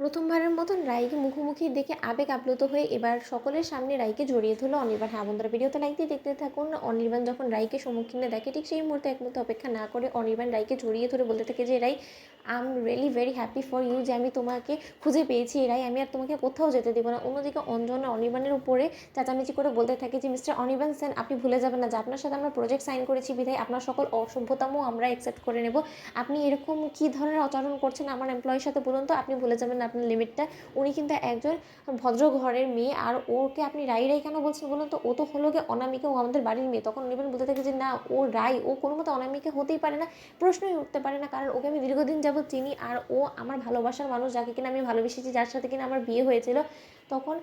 প্রথমবারের মতন রাইকে মুখোমুখি দেখে আবেগ আপ্লুত হয়ে এবার সকলের সামনে রাইকে জড়িয়ে ধরলো অনির্বাণ। হ্যাঁ বন্ধুরা, ভিডিওতে লাইক দিয়ে দেখতে থাকুন। অনির্বাণ যখন রাইকে সম্মুখীনে দেখে ঠিক সেই মুহূর্তে এক মুহূর্তে অপেক্ষা না করে অনির্বাণ রাইকে জড়িয়ে ধরে বলতে থাকে যে Rai, I am really very happy for you, যে আমি তোমাকে খুঁজে পেয়েছি রাই, আমি আর তোমাকে কোথাও যেতে দেবো না। অন্যদিকে অঞ্জন অনির্বাণের উপরে চেঁচামেচি করে বলতে থাকে যে মিস্টার অনির্বাণ সেন, আপনি ভুলে যাবেন না যে আপনার সাথে আমরা প্রজেক্ট সাইন করেছি বিধায় আপনার সকল অসভ্যতামও আমরা অ্যাকসেপ্ট করে নেব। আপনি এরকম কী ধরনের আচরণ করছেন আমার এমপ্লয়ির সাথে বলুন তো, আপনি ভুলে যাবেন না আপনার লিমিটটা। উনি কিন্তু একজন ভদ্র ঘরের মেয়ে, আর ওকে আপনি রাই রাই কেন বলছেন বলুন তো? ও তো হলো গিয়ে অনামিকা, ও আমাদের বাড়ির মেয়ে। তখন অনির্বাণ বলতে থাকে যে না, ও রাই, ও কোনো মতো অনামিকা হতেই পারে না, প্রশ্নই উঠতে পারে না, কারণ ওকে আমি দীর্ঘদিন যাবৎ চিনি, আর ও আমার ভালোবাসার মানুষ, যাকে কিনা আমি ভালোবেসেছি, যার সাথে কিনা আমার বিয়ে হয়েছিল। তখন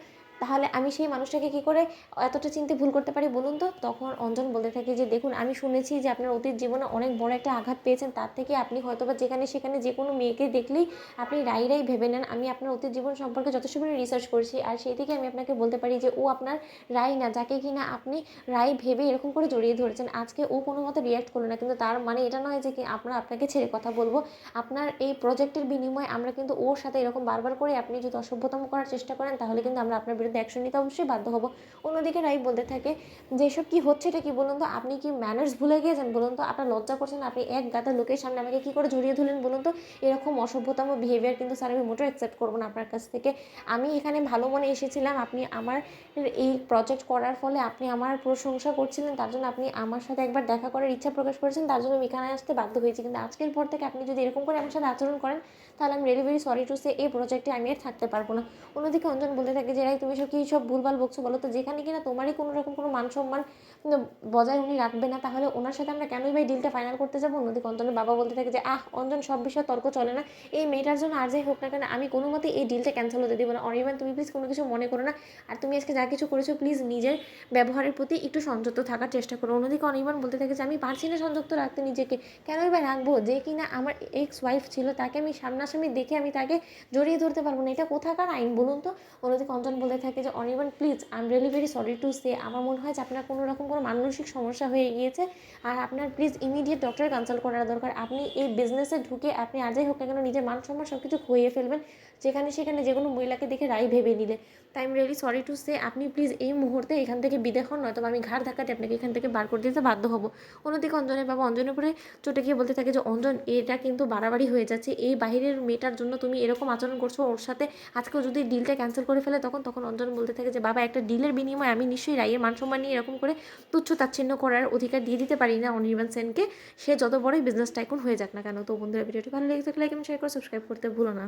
তাহলে আমি সেই মানুষটাকে কী করে এতটা চিনতে ভুল করতে পারি বলুন তো? তখন অঞ্জন বলতে থাকে যে দেখুন, আমি শুনেছি যে আপনার অতীত জীবনে অনেক বড় একটা আঘাত পেয়েছেন, তার থেকে আপনি হয়তোবা যেখানে সেখানে যে কোনো মেয়েকে দেখলেই আপনি রাই রাই ভেবে নেন। আমি আপনার অতীত জীবন সম্পর্কে যথেষ্ট পরিমাণে রিসার্চ করেছি, আর সেই থেকে আমি আপনাকে বলতে পারি যে ও আপনার রাই না, যাকে কিনা আপনি রাই ভেবে এরকম করে জড়িয়ে ধরেছেন। আজকে ও কোনো মতে রিয়াক্ট করলো না, কিন্তু তার মানে এটা নয় যে কি আমরা আপনাকে ছেড়ে কথা বলবো। আপনার এই প্রজেক্টের বিনিময়ে আমরা কিন্তু ওর সাথে এরকম বারবার করে আপনি যদি অসভ্যতম করার চেষ্টা করেন, তাহলে কিন্তু আমরা আপনার বিরুদ্ধে অ্যাকশন নিতে অবশ্যই বাধ্য হবো। অন্যদিকে রাই বলতে থাকে যে এসব কী হচ্ছে, এটা কি বলুন তো? আপনি কি ম্যানার্স ভুলে গিয়েছেন বলুন তো? আপনার লজ্জা করছেন? আপনি এক গাদা লোকের সামনে আমাকে কী করে জড়িয়ে ধরলেন বলুন তো? এরকম অসভ্যতম বিহেভিয়ার কিন্তু স্যার আমি মোটেও অ্যাকসেপ্ট করবো না আপনার কাছ থেকে। আমি এখানে ভালো মনে এসেছিলাম, আপনি আমার এই প্রজেক্ট করার ফলে আপনি আমার প্রশংসা করছিলেন, তার জন্য আপনি আমার সাথে একবার দেখা করার ইচ্ছা প্রকাশ করেছেন, তার জন্য আমি এখানে আসতে বাধ্য হয়েছি। কিন্তু আজকের পর থেকে আপনি যদি এরকম করে আমার সাথে আচরণ করেন, তাহলে আমি really very sorry to say, এই প্রজেক্টে আমি আর থাকতে পারবো না। অন্যদিকে অঞ্জন বলতে থাকে যে রাই, তুমি সব কী সব ভুলভাল বকছো বলো তো? যেখানে কিনা তোমারই কোনো রকম কোনো মান সম্মান বজায় উনি রাখবে না, তাহলে ওনার সাথে আমরা কেনই বা এই ডিলটা ফাইনাল করতে যাবো? অন্যদিকে অঞ্জনের বাবা বলতে থাকে যে অঞ্জন, সব বিষয়ে তর্ক চলে না, এই মেয়েটার জন্য আর যাই হোক না কেন আমি কোনো মতে এই ডিলটা ক্যান্সেল হতে দেবো না। অনির্বাণ, তুমি প্লিজ কোনো কিছু মনে করো না, আর তুমি আজকে যা কিছু করেছো প্লিজ নিজের ব্যবহারের প্রতি একটু সংযত থাকার চেষ্টা করো। অন্যদিকে অনির্বাণ বলতে থাকে যে আমি পারছি না সংযুক্ত রাখতে নিজেকে, কেনই বা রাখবো? যে কিনা আমার এক্স ওয়াইফ ছিল, তাকে আমি সামনাসামনি দেখে আমি তাকে জড়িয়ে ধরতে পারবো না, এটা কোথাকার আইন বলুন তো? অন্যদিকে অঞ্জন বলতে থাকে যে Anirban please, I am really very sorry to say, আমার মনে হয় যে আপনার কোনো রকম কোনো মানসিক সমস্যা হয়ে গিয়েছে, আর আপনার প্লিজ ইমিডিয়েট ডক্টর কনসাল্ট করা দরকার। আপনি এই বিজনেসে ঢুকে আপনি আর যাই হোক না কেন নিজের মান সম্মান সব কিছু খইয়ে ফেলবেন, যেখানে সেখানে যে কোনো মহিলাকে দেখে রাই ভেবে নিলে। তাই I am really sorry to say, আপনি প্লিজ এই মুহূর্তে এখান থেকে বিদায় হন, নয়তো আমি ঘাড় ধাক্কাতে আপনাকে এখান থেকে বার করে দিতে বাধ্য হবো। অন্যদিকে অঞ্জনের বাবা অঞ্জনের উপরে চটে গিয়ে বলতে থাকে যে অঞ্জন, এটা কিন্তু বাড়াবাড়ি হয়ে যাচ্ছে, এই বাহিরের মেয়েটার জন্য তুমি এরকম আচরণ করছো ওর সাথে। আজকেও যদি ডিলটা ক্যান্সেল করে ফেলে, তখন অঞ্জন বলতে থাকে যে বাবা, একটা ডিলের বিনিময়ে আমি নিশ্চয়ই রাইয়ের মান সম্মান নিয়ে এরকম করে তুচ্ছ তাচ্ছিন্ন করার অধিকার দিয়ে দিতে পারি না অনির্বাণ সেনকে, সে যত বড়ই বিজনেস টাইকুন হয়ে যাক না কেন। তো বন্ধুরা, ভিডিওটি ভালো লেগে থাকলে লাইক এবং শেয়ার করে সাবস্ক্রাইব করতে ভুলো না।